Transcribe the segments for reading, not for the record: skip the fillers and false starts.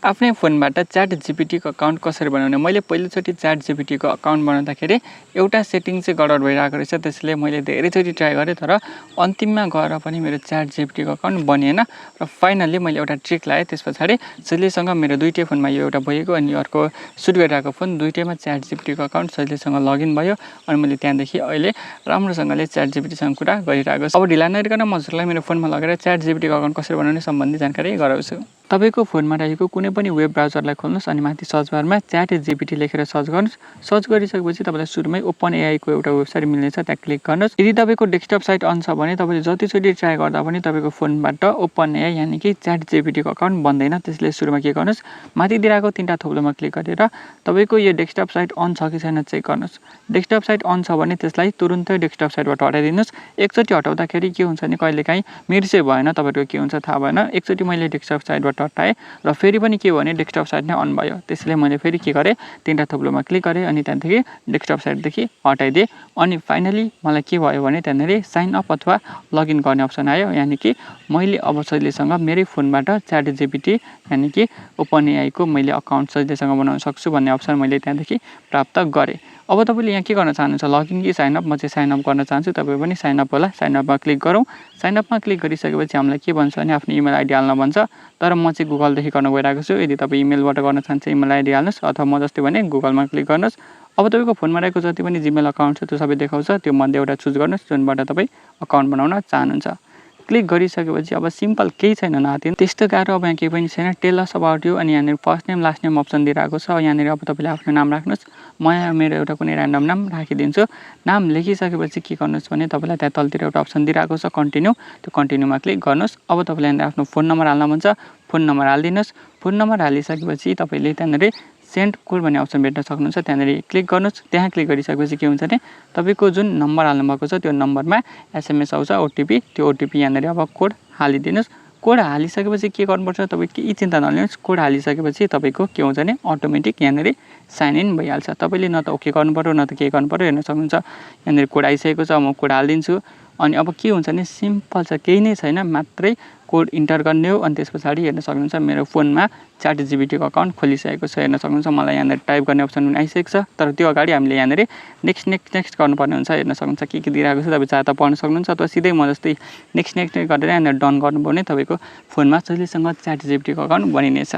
आफ्नै फोनबाट ChatGPT को अकाउन्ट कसरी बनाउने। मैले पहिलोचोटि ChatGPT को अकाउन्ट बनाउँदाखेरि एउटा सेटिङ चाहिँ गडबड भइरहेको रहेछ। त्यसले मैले धेरैचोटि ट्राई गरेँ तर अन्तिममा गएर पनि मेरो ChatGPT को अकाउन्ट बनिएन र फाइनल्ली मैले एउटा ट्रिक लगाएँ। त्यसपछि सजिलैसँग मेरो दुईटै फोनमा यो एउटा भएको अनि अर्को सुट गरिरहेको फोन दुईटैमा ChatGPT को अकाउन्ट सजिलैसँग लगइन भयो अनि मैले त्यहाँदेखि अहिले राम्रोसँगले ChatGPT सँग कुरा गरिरहेको छु। अब ढिला नगरिकन म हजुरलाई मेरो फोनमा लगेर ChatGPT को अकाउन्ट कसरी बनाउने सम्बन्धी जानकारी गराउँछु। तपाईको फोनमा रहेको कुनै पनि वेब ब्राउजरलाई खोल्नुस् अनि माथि सर्च बारमा ChatGPT लेखेर सर्च गर्नुस्। सर्च गरिसकेपछि तपाईलाई सुरुमै OpenAI को एउटा वेबसाइट मिल्नेछ, त्यहाँ क्लिक गर्नुस्। यदि तपाईको डेस्कटप साइट अन छ भने तपाईले जतिचोटि ट्राई गर्दा पनि तपाईको फोनबाट OpenAI यानी कि ChatGPT को अकाउन्ट बन्दैन। त्यसले सुरुमा के गर्नुस्, माथि दिएको तीनटा थोप्लोमा क्लिक गरेर तपाईको यो डेस्कटप साइट अन छ कि छैन चेक गर्नुस्। डेस्कटप साइट अन छ भने त्यसलाई तुरुन्तै डेस्कटप साइटबाट हटाइदिनुस्। एकचोटि हटाउँदाखेरि के हुन्छ नि कहिलेकाहीँ मिर्से भएन, तपाईको के हुन्छ थाहा भएन। एकचोटि मैले डेस्कटप साइटबाट हटाएँ र फेरि पनि के भने डेस्कटप साइट नै अन भयो। त्यसैले मैले फेरि के गरेँ, तीनटा थोप्लोमा क्लिक गरेँ अनि त्यहाँदेखि डेस्कटप साइटदेखि हटाइदिएँ। अनि फाइनली मलाई के भयो भने त्यहाँनिर साइन अप अथवा लगइन गर्ने अप्सन आयो। यानी कि मैले अब सजिलैसँग मेरै फोनबाट ChatGPT यानी कि OpenAI को मैले अकाउन्ट सजिलैसँग बनाउन सक्छु भन्ने अप्सन मैले त्यहाँदेखि प्राप्त गरेँ। अब तपाईले यहाँ के गर्न चाहनुहुन्छ, लगइन कि साइन अप? म चाहिँ साइन अप गर्न चाहन्छु। तपाईँ पनि साइन अप होला। साइन अपमा क्लिक गरौँ। साइन अपमा क्लिक गरिसकेपछि हामीलाई के भन्छ भने आफ्नो इमेल आइडी हाल्न भन्छ। तर म चाहिँ गुगलदेखि गर्न गइरहेको छु। यदि तपाईँ इमेलबाट गर्न चाहन्छ इमेल आइडी हाल्नुहोस् अथवा म जस्तै भने गुगलमा क्लिक गर्नुहोस्। अब तपाईको फोनमा रहेको जति पनि जिमेल अकाउन्ट छ त्यो सबै देखाउँछ। त्यो मध्ये एउटा चुज गर्नुहोस् जुनबाट तपाईँ अकाउन्ट बनाउन चाहनुहुन्छ। क्लिक गरिसकेपछि अब सिम्पल केही छैन नातिन, त्यस्तो गाह्रो अब यहाँ केही पनि छैन। टेल अस अबाउट यु अनि यहाँनिर first name last name option दिइरहेको छ। यहाँनिर अब तपाईँले आफ्नो नाम राख्नुहोस्। म यहाँ मेरो एउटा कुनै ऱ्यान्डम नाम राखिदिन्छु। नाम लेखिसकेपछि के गर्नुहोस् भने तपाईँलाई त्यहाँ तलतिर एउटा अप्सन दिइरहेको छ कन्टिन्यू, त्यो कन्टिन्यूमा क्लिक गर्नुहोस्। अब तपाईँले यहाँनिर आफ्नो फोन नम्बर हाल्न भन्छ, फोन नम्बर हालिदिनुहोस्। फोन नम्बर हालिसकेपछि तपाईँले त्यहाँनिर सेन्ड कोड भन्ने अप्सन भेट्न सक्नुहुन्छ, त्यहाँनिर क्लिक गर्नुहोस्। त्यहाँ क्लिक गरिसकेपछि के हुन्छ भने तपाईँको जुन नम्बर हाल्नुभएको छ त्यो नम्बरमा SMS आउँछ OTP। त्यो OTP यहाँनिर अब कोड हालिदिनुहोस्। कोड हालिसकेपछि के गर्नुपर्छ, तपाईँ केही चिन्ता नलिनुहोस्। कोड हालिसकेपछि तपाईँको के हुन्छ भने अटोमेटिक यहाँनिर साइन इन भइहाल्छ। तपाईँले न त ओके गर्नु पर्यो न त के गर्नु पर्यो, हेर्न सक्नुहुन्छ। यहाँनिर कोड आइसकेको छ, म कोड हालिदिन्छु। अनि अब के हुन्छ भने सिम्पल छ, केही नै छैन, मात्रै कोड इन्टर गर्ने हो। अनि त्यस पछाडि हेर्न सक्नुहुन्छ मेरो फोनमा ChatGPT को अकाउन्ट खोलिसकेको छ। हेर्न सक्नुहुन्छ मलाई यहाँनिर टाइप गर्ने अप्सन पनि आइसकेको छ। तर त्यो अगाडि हामीले यहाँनिर नेक्स्ट गर्नुपर्ने हुन्छ। हेर्न सक्नुहुन्छ के दिइरहेको छ, तपाईँ चाहे त पढ्न सक्नुहुन्छ अथवा सिधै म जस्तै नेक्स्ट गरेर यहाँनिर डन गर्नुभयो भने तपाईँको फोनमा सजिलैसँग ChatGPT को अकाउन्ट बनिनेछ।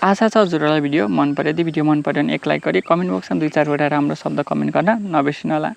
आशा छ हजुरहरूलाई भिडियो मन पर्यो। यदि भिडियो मन पर्यो भने एक लाइक गरी कमेन्ट बक्समा 2-4 वटा राम्रो शब्द कमेन्ट गर्न नबिर्सिनु होला।